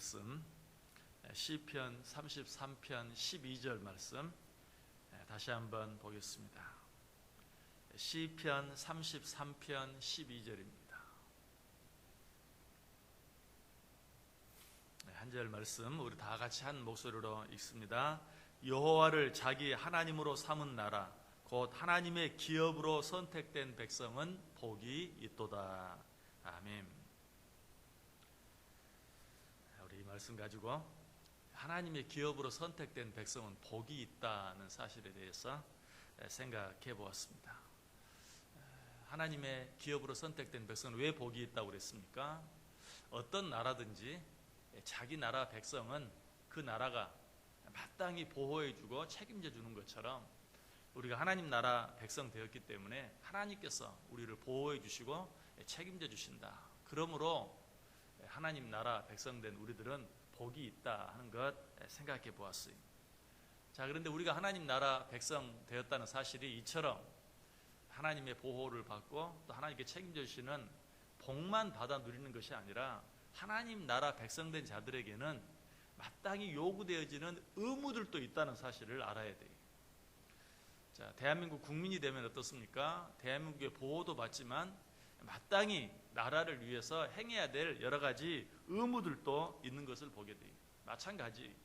말씀, 시편 33편 12절 말씀 다시 한번 보겠습니다. 시편 33편 12절입니다. 한 절 말씀 우리 다 같이 한 목소리로 읽습니다. 여호와를 자기 하나님으로 삼은 나라 곧 하나님의 기업으로 선택된 백성은 복이 있도다. 아멘. 우리 이 말씀 가지고 하나님의 기업으로 선택된 백성은 복이 있다는 사실에 대해서 생각해 보았습니다. 하나님의 기업으로 선택된 백성은 왜 복이 있다고 그랬습니까? 어떤 나라든지 자기 나라 백성은 그 나라가 마땅히 보호해주고 책임져 주는 것처럼 우리가 하나님 나라 백성 되었기 때문에 하나님께서 우리를 보호해 주시고 책임져 주신다. 그러므로 하나님 나라 백성된 우리들은 복이 있다 하는 것 생각해 보았어요. 자, 그런데 우리가 하나님 나라 백성 되었다는 사실이 이처럼 하나님의 보호를 받고 또 하나님께 책임져 주시는 복만 받아 누리는 것이 아니라 하나님 나라 백성된 자들에게는 마땅히 요구되어지는 의무들도 있다는 사실을 알아야 돼요. 자, 대한민국 국민이 되면 어떻습니까? 대한민국의 보호도 받지만 마땅히 나라를 위해서 행해야 될 여러 가지 의무들도 있는 것을 보게 돼요. 마찬가지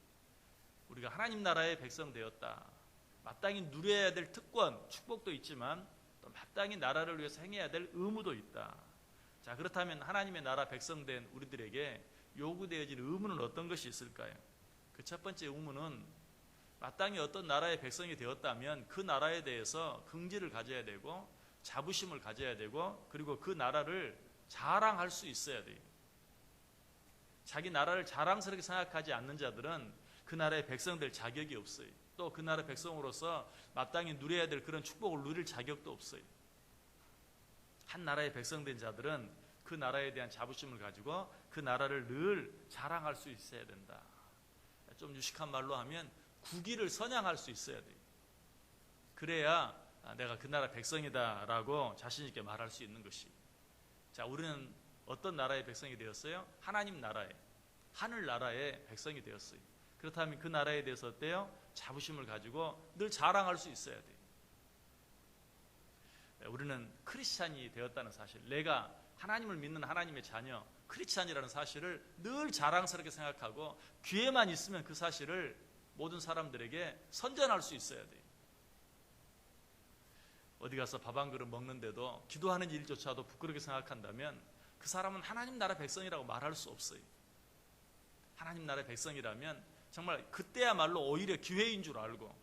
우리가 하나님 나라의 백성 되었다. 마땅히 누려야 될 특권, 축복도 있지만 또 마땅히 나라를 위해서 행해야 될 의무도 있다. 자, 그렇다면 하나님의 나라 백성된 우리들에게 요구되어진 의무는 어떤 것이 있을까요? 그 첫 번째 의무는 마땅히 어떤 나라의 백성이 되었다면 그 나라에 대해서 긍지를 가져야 되고 자부심을 가져야 되고 그리고 그 나라를 자랑할 수 있어야 돼요. 자기 나라를 자랑스럽게 생각하지 않는 자들은 그 나라의 백성 될 자격이 없어요. 또 그 나라 백성으로서 마땅히 누려야 될 그런 축복을 누릴 자격도 없어요. 한 나라의 백성 된 자들은 그 나라에 대한 자부심을 가지고 그 나라를 늘 자랑할 수 있어야 된다. 좀 유식한 말로 하면 국위를 선양할 수 있어야 돼요. 그래야 내가 그 나라 백성이다 라고 자신 있게 말할 수 있는 것이. 자, 우리는 어떤 나라의 백성이 되었어요? 하나님 나라의, 하늘 나라의 백성이 되었어요. 그렇다면 그 나라에 대해서 어때요? 자부심을 가지고 늘 자랑할 수 있어야 돼요. 우리는 크리스찬이 되었다는 사실, 내가 하나님을 믿는 하나님의 자녀, 크리스찬이라는 사실을 늘 자랑스럽게 생각하고 기회만 있으면 그 사실을 모든 사람들에게 선전할 수 있어야 돼요. 어디 가서 밥 한 그릇 먹는데도 기도하는 일조차도 부끄럽게 생각한다면 그 사람은 하나님 나라 백성이라고 말할 수 없어요. 하나님 나라 백성이라면 정말 그때야말로 오히려 기회인 줄 알고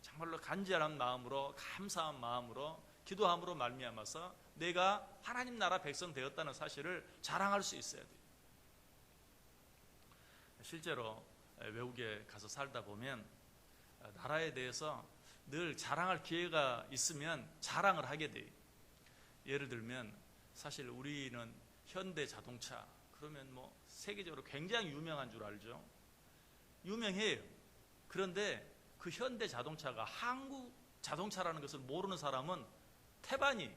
정말로 간절한 마음으로 감사한 마음으로 기도함으로 말미암아서 내가 하나님 나라 백성 되었다는 사실을 자랑할 수 있어야 돼요. 실제로 외국에 가서 살다 보면 나라에 대해서 늘 자랑할 기회가 있으면 자랑을 하게 돼요. 예를 들면 사실 우리는 현대 자동차 그러면 뭐 세계적으로 굉장히 유명한 줄 알죠. 유명해요. 그런데 그 현대 자동차가 한국 자동차라는 것을 모르는 사람은 태반이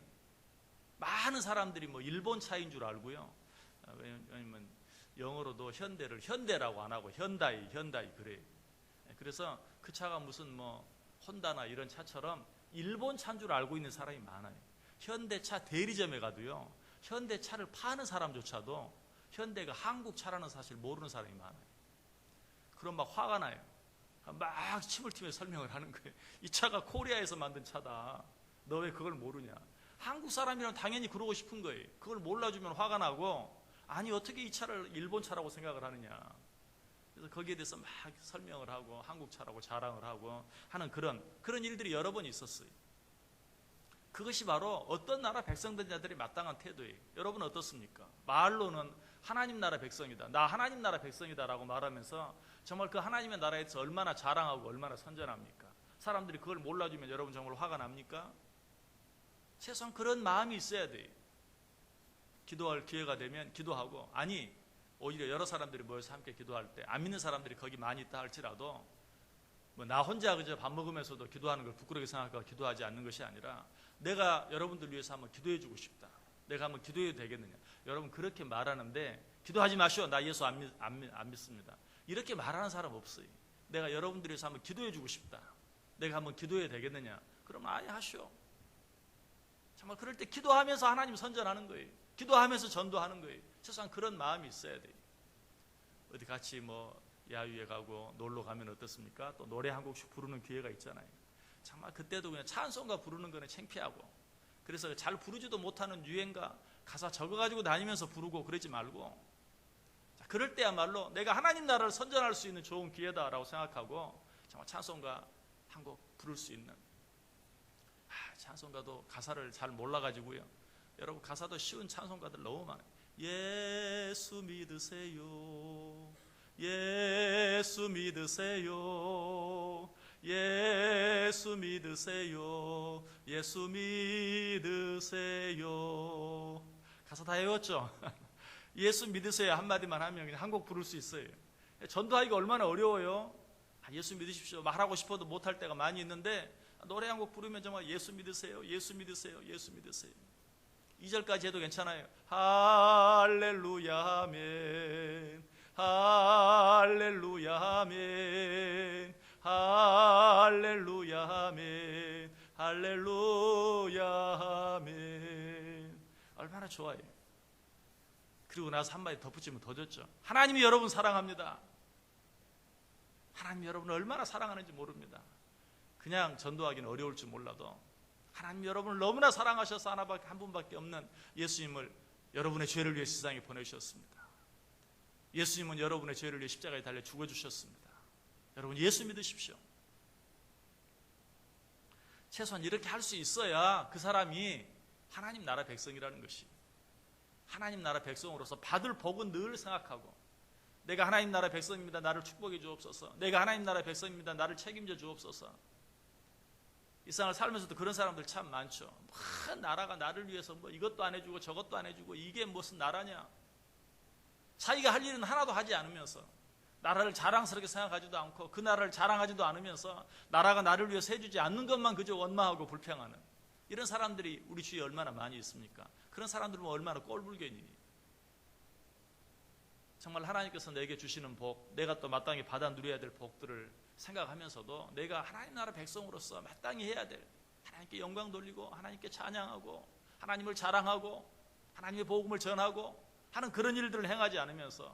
많은 사람들이 뭐 일본 차인 줄 알고요. 왜냐면 영어로도 현대를 현대라고 안 하고 현다이 그래요. 그래서 그 차가 무슨 뭐 혼다나 이런 차처럼 일본 차인 줄 알고 있는 사람이 많아요. 현대차 대리점에 가도요. 현대차를 파는 사람조차도 현대가 한국 차라는 사실 모르는 사람이 많아요. 그럼 막 화가 나요. 막 침을 튀며 설명을 하는 거예요. 이 차가 코리아에서 만든 차다. 너 왜 그걸 모르냐? 한국 사람이라면 당연히 그러고 싶은 거예요. 그걸 몰라주면 화가 나고 아니 어떻게 이 차를 일본 차라고 생각을 하느냐. 그래서 거기에 대해서 막 설명을 하고 한국 차라고 자랑을 하고 하는 그런 일들이 여러 번 있었어요. 그것이 바로 어떤 나라 백성된 자들이 마땅한 태도예요. 여러분 어떻습니까? 말로는 하나님 나라 백성이다. 나 하나님 나라 백성이다 라고 말하면서 정말 그 하나님의 나라에 대해서 얼마나 자랑하고 얼마나 선전합니까? 사람들이 그걸 몰라주면 여러분 정말 화가 납니까? 최소한 그런 마음이 있어야 돼요. 기도할 기회가 되면 기도하고 아니 오히려 여러 사람들이 모여서 함께 기도할 때 안 믿는 사람들이 거기 많이 있다 할지라도 뭐 나 혼자 그저 밥 먹으면서도 기도하는 걸 부끄럽게 생각하고 기도하지 않는 것이 아니라 내가 여러분들 위해서 한번 기도해 주고 싶다. 내가 한번 기도해도 되겠느냐. 여러분 그렇게 말하는데 기도하지 마시오. 나 예수 안 믿습니다. 이렇게 말하는 사람 없어요. 내가 여러분들이 위해서 한번 기도해 주고 싶다. 내가 한번 기도해야 되겠느냐? 그럼 아예 하시오. 정말 그럴 때 기도하면서 하나님 선전하는 거예요. 기도하면서 전도하는 거예요. 최소한 그런 마음이 있어야 돼요. 어디 같이 뭐 야유회 가고 놀러 가면 어떻습니까? 또 노래 한 곡씩 부르는 기회가 있잖아요. 정말 그때도 그냥 찬송가 부르는 거는 창피하고, 그래서 잘 부르지도 못하는 유행가 가사 적어가지고 다니면서 부르고 그러지 말고, 자, 그럴 때야말로 내가 하나님 나라를 선전할 수 있는 좋은 기회다라고 생각하고 정말 찬송가 한 곡 부를 수 있는, 찬송가도 가사를 잘 몰라가지고요. 여러분 가사도 쉬운 찬송가들 너무 많아요. 예수 믿으세요. 예수 믿으세요. 예수 믿으세요. 예수 믿으세요. 가사 다 외웠죠? 예수 믿으세요 한마디만 하면 그냥 한 곡 부를 수 있어요. 전도하기가 얼마나 어려워요. 예수 믿으십시오 말하고 싶어도 못할 때가 많이 있는데 노래 한 곡 부르면 정말 예수 믿으세요. 예수 믿으세요. 예수 믿으세요. 2절까지 해도 괜찮아요. 할렐루야 아멘. 할렐루야 아멘. 할렐루야 아멘. 할렐루야 아멘. 얼마나 좋아요. 그리고 나서 한마디 덧붙이면 더 좋죠. 하나님이 여러분 사랑합니다. 하나님이 여러분을 얼마나 사랑하는지 모릅니다. 그냥 전도하기는 어려울 줄 몰라도 하나님 여러분을 너무나 사랑하셔서 한 분밖에 없는 예수님을 여러분의 죄를 위해 세상에 보내주셨습니다. 예수님은 여러분의 죄를 위해 십자가에 달려 죽어주셨습니다. 여러분 예수 믿으십시오. 최소한 이렇게 할 수 있어야 그 사람이 하나님 나라 백성이라는 것이, 하나님 나라 백성으로서 받을 복은 늘 생각하고, 내가 하나님 나라 백성입니다. 나를 축복해 주옵소서. 내가 하나님 나라 백성입니다. 나를 책임져 주옵소서. 이 세상을 살면서도 그런 사람들 참 많죠. 나라가 나를 위해서 뭐 이것도 안 해주고 저것도 안 해주고 이게 무슨 나라냐. 자기가 할 일은 하나도 하지 않으면서, 나라를 자랑스럽게 생각하지도 않고 그 나라를 자랑하지도 않으면서 나라가 나를 위해서 해주지 않는 것만 그저 원망하고 불평하는 이런 사람들이 우리 주위에 얼마나 많이 있습니까? 그런 사람들은 얼마나 꼴불견이니. 정말 하나님께서 내게 주시는 복, 내가 또 마땅히 받아 누려야 될 복들을 생각하면서도 내가 하나님 나라 백성으로서 마땅히 해야 될, 하나님께 영광 돌리고 하나님께 찬양하고 하나님을 자랑하고 하나님의 복음을 전하고 하는 그런 일들을 행하지 않으면서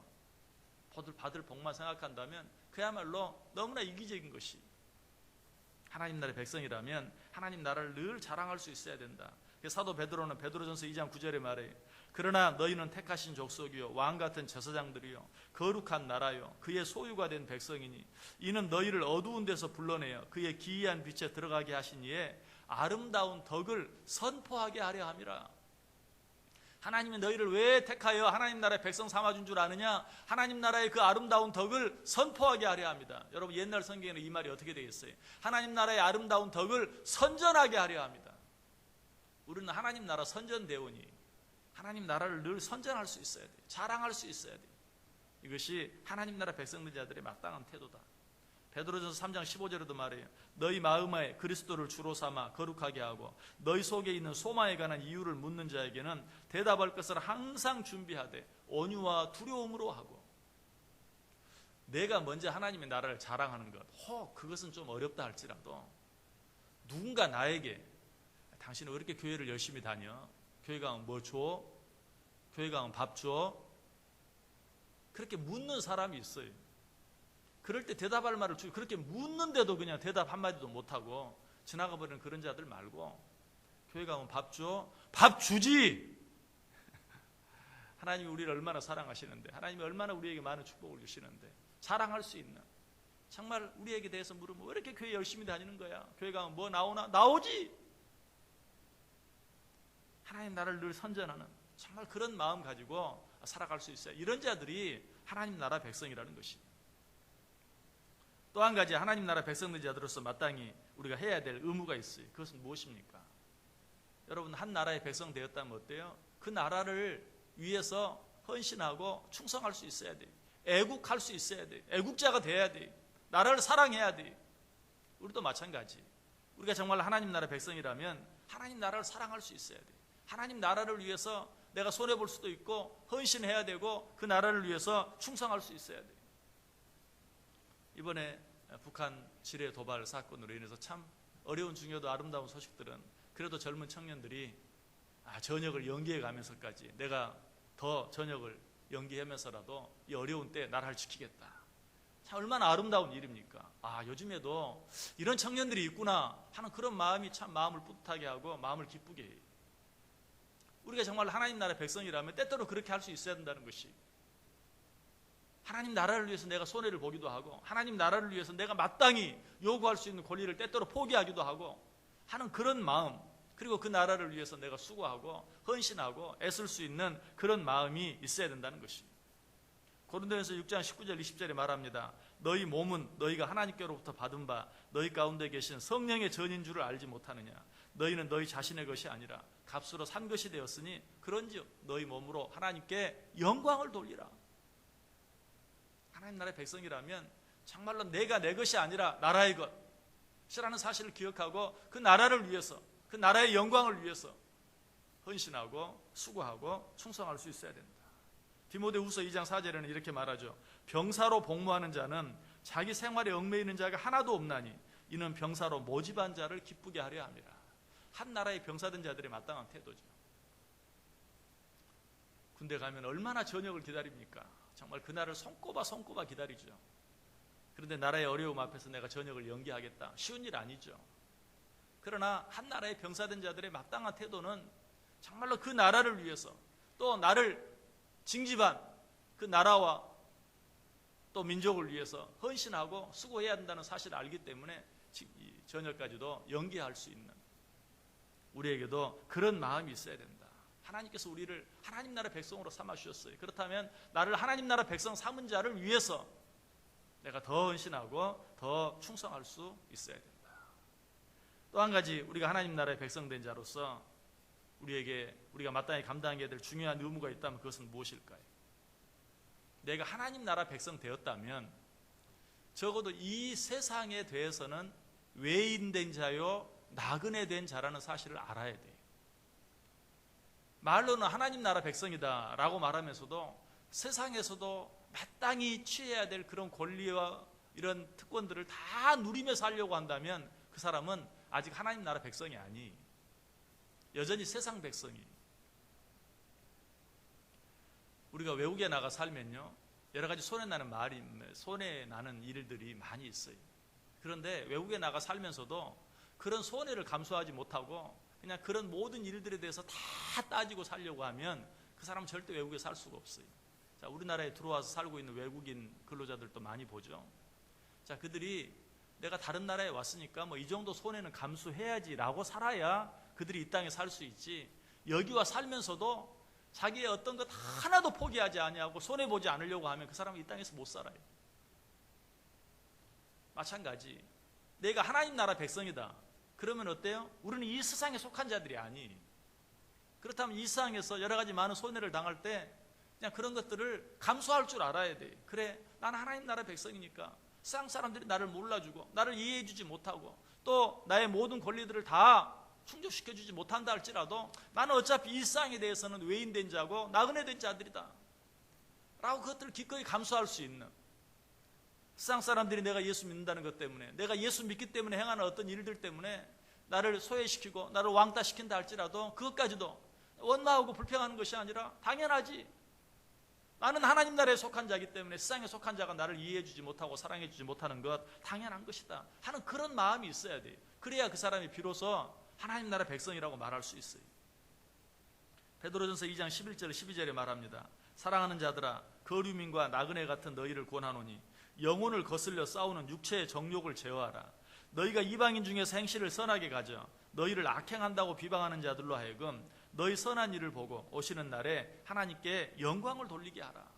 받을 복만 생각한다면 그야말로 너무나 이기적인 것이, 하나님 나라의 백성이라면 하나님 나라를 늘 자랑할 수 있어야 된다. 사도 베드로는 베드로전서 2장 9절에 말해요. 그러나 너희는 택하신 족속이요 왕같은 제사장들이요 거룩한 나라요 그의 소유가 된 백성이니 이는 너희를 어두운 데서 불러내어 그의 기이한 빛에 들어가게 하신 이에 아름다운 덕을 선포하게 하려 함이라. 하나님이 너희를 왜 택하여 하나님 나라의 백성 삼아준 줄 아느냐? 하나님 나라의 그 아름다운 덕을 선포하게 하려 합니다. 여러분 옛날 성경에는 이 말이 어떻게 되겠어요? 하나님 나라의 아름다운 덕을 선전하게 하려 합니다. 우리는 하나님 나라 선전대원이 하나님 나라를 늘 선전할 수 있어야 돼요. 자랑할 수 있어야 돼요. 이것이 하나님 나라 백성된 자들의 마땅한 태도다. 베드로전서 3장 15절에도 말해요. 너희 마음에 그리스도를 주로 삼아 거룩하게 하고 너희 속에 있는 소망에 관한 이유를 묻는 자에게는 대답할 것을 항상 준비하되 온유와 두려움으로 하고. 내가 먼저 하나님의 나라를 자랑하는 것, 그것은 좀 어렵다 할지라도 누군가 나에게 당신은 왜 이렇게 교회를 열심히 다녀? 교회 가면 뭐 줘? 교회 가면 밥 줘? 그렇게 묻는 사람이 있어요. 그럴 때 대답할 말을 주고, 그렇게 묻는데도 그냥 대답 한마디도 못하고 지나가 버리는 그런 자들 말고, 교회 가면 밥 줘? 밥 주지! 하나님이 우리를 얼마나 사랑하시는데, 하나님이 얼마나 우리에게 많은 축복을 주시는데, 자랑할 수 있는, 정말 우리에게 대해서 물으면 왜 이렇게 교회 열심히 다니는 거야? 교회 가면 뭐 나오나? 나오지! 하나님 나라를 늘 선전하는 정말 그런 마음 가지고 살아갈 수 있어요. 이런 자들이 하나님 나라 백성이라는 것입니다. 또 한 가지 하나님 나라 백성된 자들로서 마땅히 우리가 해야 될 의무가 있어요. 그것은 무엇입니까? 여러분 한 나라의 백성 되었다면 어때요? 그 나라를 위해서 헌신하고 충성할 수 있어야 돼요. 애국할 수 있어야 돼요. 애국자가 돼야 돼요. 나라를 사랑해야 돼요. 우리도 마찬가지. 우리가 정말 하나님 나라 백성이라면 하나님 나라를 사랑할 수 있어야 돼요. 하나님 나라를 위해서 내가 손해볼 수도 있고 헌신해야 되고 그 나라를 위해서 충성할 수 있어야 돼요. 이번에 북한 지뢰 도발 사건으로 인해서 참 어려운 중요도 아름다운 소식들은 그래도 젊은 청년들이 전역을 연기해 가면서까지 내가 더 전역을 연기하면서라도 이 어려운 때 나라를 지키겠다. 참 얼마나 아름다운 일입니까? 요즘에도 이런 청년들이 있구나 하는 그런 마음이 참 마음을 뿌듯하게 하고 마음을 기쁘게 해요. 우리가 정말 하나님 나라의 백성이라면 때때로 그렇게 할 수 있어야 된다는 것이, 하나님 나라를 위해서 내가 손해를 보기도 하고 하나님 나라를 위해서 내가 마땅히 요구할 수 있는 권리를 때때로 포기하기도 하고 하는 그런 마음, 그리고 그 나라를 위해서 내가 수고하고 헌신하고 애쓸 수 있는 그런 마음이 있어야 된다는 것이. 고린도전서 6장 19절 20절에 말합니다. 너희 몸은 너희가 하나님께로부터 받은 바 너희 가운데 계신 성령의 전인 줄을 알지 못하느냐. 너희는 너희 자신의 것이 아니라 값으로 산 것이 되었으니 그런즉 너희 몸으로 하나님께 영광을 돌리라. 하나님 나라의 백성이라면 정말로 내가 내 것이 아니라 나라의 것이라는 사실을 기억하고 그 나라를 위해서, 그 나라의 영광을 위해서 헌신하고 수고하고 충성할 수 있어야 된다. 디모데후서 2장 4절에는 이렇게 말하죠. 병사로 복무하는 자는 자기 생활에 얽매이는 자가 하나도 없나니 이는 병사로 모집한 자를 기쁘게 하려 함이라. 한 나라의 병사된 자들의 마땅한 태도죠. 군대 가면 얼마나 전역을 기다립니까? 정말 그날을 손꼽아 기다리죠. 그런데 나라의 어려움 앞에서 내가 전역을 연기하겠다, 쉬운 일 아니죠. 그러나 한 나라의 병사된 자들의 마땅한 태도는 정말로 그 나라를 위해서, 또 나를 징집한 그 나라와 또 민족을 위해서 헌신하고 수고해야 한다는 사실을 알기 때문에 전역까지도 연기할 수 있는, 우리에게도 그런 마음이 있어야 된다. 하나님께서 우리를 하나님 나라 백성으로 삼아 주셨어요. 그렇다면 나를 하나님 나라 백성 삼은 자를 위해서 내가 더 헌신하고 더 충성할 수 있어야 된다. 또 한 가지, 우리가 하나님 나라의 백성된 자로서 우리가 마땅히 감당해야 될 중요한 의무가 있다면 그것은 무엇일까요? 내가 하나님 나라 백성 되었다면 적어도 이 세상에 대해서는 외인된 자요 나그네 된 자라는 사실을 알아야 돼요. 말로는 하나님 나라 백성이다 라고 말하면서도 세상에서도 마땅히 취해야 될 그런 권리와 이런 특권들을 다 누리며 살려고 한다면 그 사람은 아직 하나님 나라 백성이 아니, 여전히 세상 백성이. 우리가 외국에 나가 살면요, 여러 가지 손해 나는 일들이 많이 있어요. 그런데 외국에 나가 살면서도 그런 손해를 감수하지 못하고 그냥 그런 모든 일들에 대해서 다 따지고 살려고 하면 그 사람은 절대 외국에 살 수가 없어요. 자, 우리나라에 들어와서 살고 있는 외국인 근로자들도 많이 보죠. 자, 그들이 내가 다른 나라에 왔으니까 이 정도 손해는 감수해야지라고 살아야 그들이 이 땅에 살 수 있지, 여기와 살면서도 자기의 어떤 것 하나도 포기하지 아니하고 손해보지 않으려고 하면 그 사람은 이 땅에서 못 살아요. 마찬가지, 내가 하나님 나라 백성이다 그러면 어때요? 우리는 이 세상에 속한 자들이 아니. 그렇다면 이 세상에서 여러 가지 많은 손해를 당할 때 그냥 그런 것들을 감수할 줄 알아야 돼. 그래, 나는 하나님 나라 백성이니까 세상 사람들이 나를 몰라주고 나를 이해해주지 못하고 또 나의 모든 권리들을 다 충족시켜주지 못한다 할지라도 나는 어차피 이 세상에 대해서는 외인된 자고 나그네 된 자들이다 라고 그것들을 기꺼이 감수할 수 있는, 세상 사람들이 내가 예수 믿는다는 것 때문에, 내가 예수 믿기 때문에 행하는 어떤 일들 때문에 나를 소외시키고 나를 왕따시킨다 할지라도 그것까지도 원망하고 불평하는 것이 아니라 당연하지, 나는 하나님 나라에 속한 자이기 때문에 세상에 속한 자가 나를 이해해주지 못하고 사랑해주지 못하는 것 당연한 것이다 하는 그런 마음이 있어야 돼요. 그래야 그 사람이 비로소 하나님 나라 백성이라고 말할 수 있어요. 베드로전서 2장 11절 12절에 말합니다. 사랑하는 자들아, 거류민과 나그네 같은 너희를 권하노니 영혼을 거슬려 싸우는 육체의 정욕을 제어하라. 너희가 이방인 중에서 행실을 선하게 가져 너희를 악행한다고 비방하는 자들로 하여금 너희 선한 일을 보고 오시는 날에 하나님께 영광을 돌리게 하라.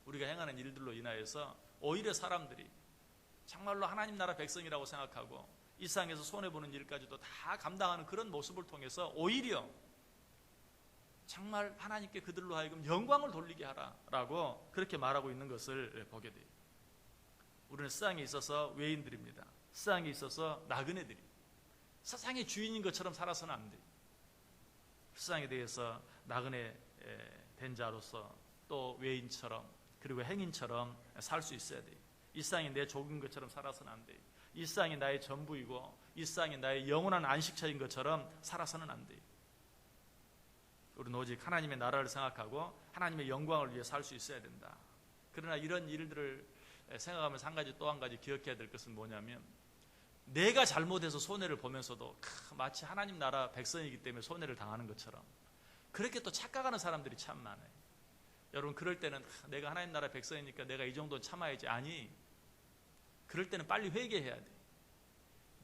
우리가 행하는 일들로 인하여서 오히려 사람들이 정말로 하나님 나라 백성이라고 생각하고 이 세상에서 손해보는 일까지도 다 감당하는 그런 모습을 통해서 오히려 정말 하나님께 그들로 하여금 영광을 돌리게 하라라고 그렇게 말하고 있는 것을 보게 돼요. 우리는 세상에 있어서 외인들입니다. 세상에 있어서 나그네들입니다. 세상의 주인인 것처럼 살아서는 안 돼요. 세상에 대해서 나그네 된 자로서 또 외인처럼 그리고 행인처럼 살 수 있어야 돼요. 이 세상이 내 족인 것처럼 살아서는 안 돼요. 이 세상이 나의 전부이고 이 세상이 나의 영원한 안식처인 것처럼 살아서는 안 돼요. 우리는 오직 하나님의 나라를 생각하고 하나님의 영광을 위해 살 수 있어야 된다. 그러나 이런 일들을 생각하면서 또 한 가지 기억해야 될 것은 뭐냐면, 내가 잘못해서 손해를 보면서도 마치 하나님 나라 백성이기 때문에 손해를 당하는 것처럼 그렇게 또 착각하는 사람들이 참 많아요. 여러분, 그럴 때는 내가 하나님 나라 백성이니까 내가 이 정도는 참아야지. 아니, 그럴 때는 빨리 회개해야 돼.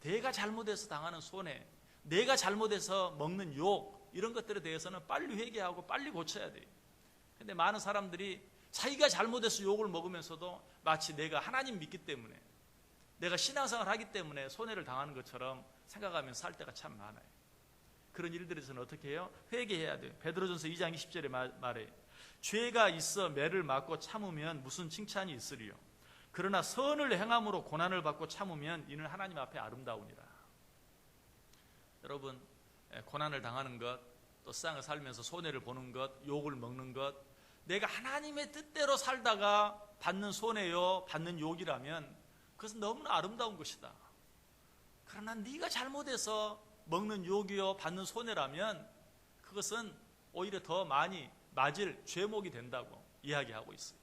내가 잘못해서 당하는 손해, 내가 잘못해서 먹는 욕, 이런 것들에 대해서는 빨리 회개하고 빨리 고쳐야 돼요. 근데 많은 사람들이 자기가 잘못해서 욕을 먹으면서도 마치 내가 하나님 믿기 때문에, 내가 신앙생활 하기 때문에 손해를 당하는 것처럼 생각하면서 살 때가 참 많아요. 그런 일들에서는 어떻게 해요? 회개해야 돼요. 베드로전서 2장 20절에 말해, 죄가 있어 매를 맞고 참으면 무슨 칭찬이 있으리요. 그러나 선을 행함으로 고난을 받고 참으면 이는 하나님 앞에 아름다우니라. 여러분, 고난을 당하는 것, 또 세상을 살면서 손해를 보는 것, 욕을 먹는 것, 내가 하나님의 뜻대로 살다가 받는 손해요, 받는 욕이라면 그것은 너무나 아름다운 것이다. 그러나 네가 잘못해서 먹는 욕이요, 받는 손해라면 그것은 오히려 더 많이 맞을 죄목이 된다고 이야기하고 있어요.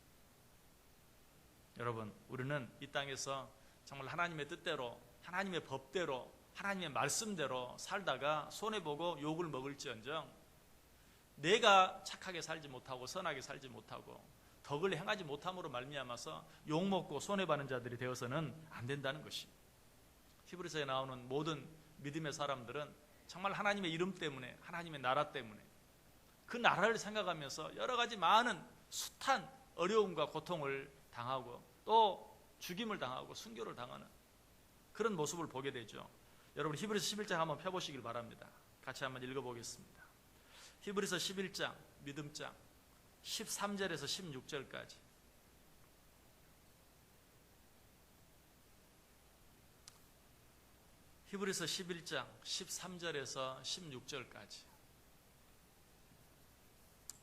여러분, 우리는 이 땅에서 정말 하나님의 뜻대로, 하나님의 법대로, 하나님의 말씀대로 살다가 손해보고 욕을 먹을지언정 내가 착하게 살지 못하고 선하게 살지 못하고 덕을 행하지 못함으로 말미암아서 욕먹고 손해받는 자들이 되어서는 안 된다는 것이. 히브리서에 나오는 모든 믿음의 사람들은 정말 하나님의 이름 때문에, 하나님의 나라 때문에 그 나라를 생각하면서 여러 가지 많은 숱한 어려움과 고통을 당하고 또 죽임을 당하고 순교를 당하는 그런 모습을 보게 되죠. 여러분, 히브리서 11장 한번 펴보시길 바랍니다. 같이 한번 읽어보겠습니다. 히브리서 11장 믿음장 13절에서 16절까지. 히브리서 11장 13절에서 16절까지.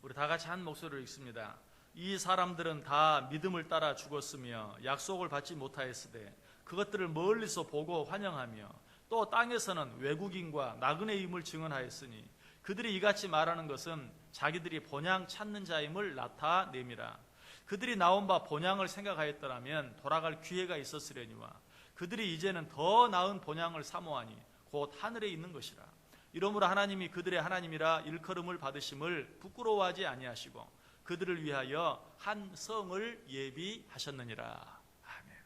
우리 다 같이 한 목소리로 읽습니다. 이 사람들은 다 믿음을 따라 죽었으며 약속을 받지 못하였으되 그것들을 멀리서 보고 환영하며 또 땅에서는 외국인과 나그네임을 증언하였으니 그들이 이같이 말하는 것은 자기들이 본향 찾는 자임을 나타내미라. 그들이 나온 바 본향을 생각하였더라면 돌아갈 기회가 있었으려니와 그들이 이제는 더 나은 본향을 사모하니 곧 하늘에 있는 것이라. 이러므로 하나님이 그들의 하나님이라 일컬음을 받으심을 부끄러워하지 아니하시고 그들을 위하여 한 성을 예비하셨느니라. 아멘.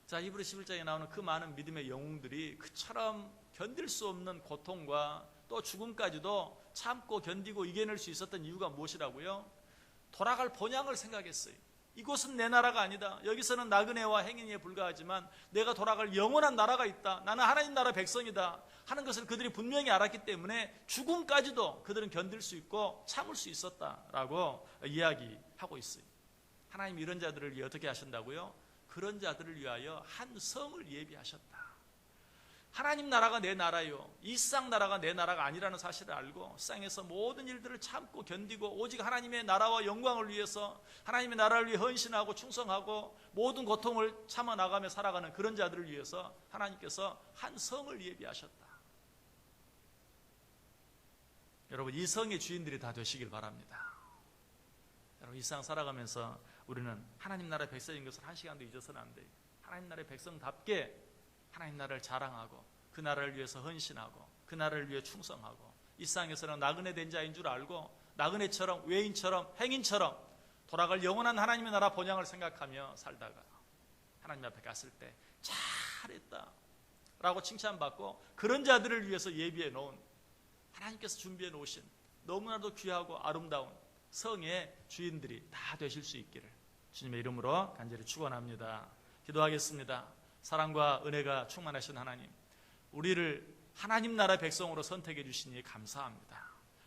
자, 히브리 11장에 나오는 그 많은 믿음의 영웅들이 그처럼 견딜 수 없는 고통과 또 죽음까지도 참고 견디고 이겨낼 수 있었던 이유가 무엇이라고요? 돌아갈 본향을 생각했어요. 이곳은 내 나라가 아니다. 여기서는 나그네와 행인에 불과하지만 내가 돌아갈 영원한 나라가 있다. 나는 하나님 나라 백성이다 하는 것을 그들이 분명히 알았기 때문에 죽음까지도 그들은 견딜 수 있고 참을 수 있었다라고 이야기하고 있어요. 하나님 이런 자들을 위해 어떻게 하신다고요? 그런 자들을 위하여 한 성을 예비하셨다. 하나님 나라가 내 나라요, 이 세상 나라가 내 나라가 아니라는 사실을 알고 세상에서 모든 일들을 참고 견디고 오직 하나님의 나라와 영광을 위해서 하나님의 나라를 위해 헌신하고 충성하고 모든 고통을 참아 나가며 살아가는 그런 자들을 위해서 하나님께서 한 성을 예비하셨다. 여러분, 이 성의 주인들이 다 되시길 바랍니다. 여러분, 이 세상 살아가면서 우리는 하나님 나라의 백성인 것을 한 시간도 잊어서는 안 돼요. 하나님 나라의 백성답게 하나님 나라를 자랑하고 그 나라를 위해서 헌신하고 그 나라를 위해 충성하고 이 세상에서는 나그네 된 자인 줄 알고 나그네처럼 외인처럼 행인처럼 돌아갈 영원한 하나님의 나라 본향을 생각하며 살다가 하나님 앞에 갔을 때 잘했다 라고 칭찬받고 그런 자들을 위해서 예비해 놓은, 하나님께서 준비해 놓으신 너무나도 귀하고 아름다운 성의 주인들이 다 되실 수 있기를 주님의 이름으로 간절히 축원합니다. 기도하겠습니다. 사랑과 은혜가 충만하신 하나님, 우리를 하나님 나라 백성으로 선택해 주시니 감사합니다.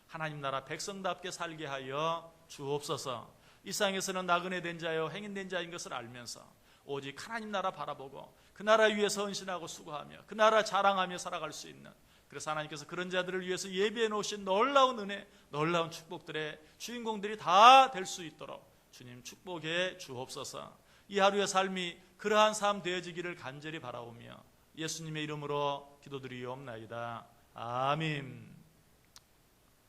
하나님 나라 백성답게 살게 하여 주옵소서. 이 세상에서는 나그네 된 자요 행인된 자인 것을 알면서 오직 하나님 나라 바라보고 그 나라 위에서 헌신하고 수고하며 그 나라 자랑하며 살아갈 수 있는 그래서 하나님께서 그런 자들을 위해서 예비해 놓으신 놀라운 은혜, 놀라운 축복들의 주인공들이 다 될 수 있도록 주님 축복해 주옵소서. 이 하루의 삶이 그러한 삶 되어지기를 간절히 바라오며 예수님의 이름으로 기도드리옵나이다. 아멘.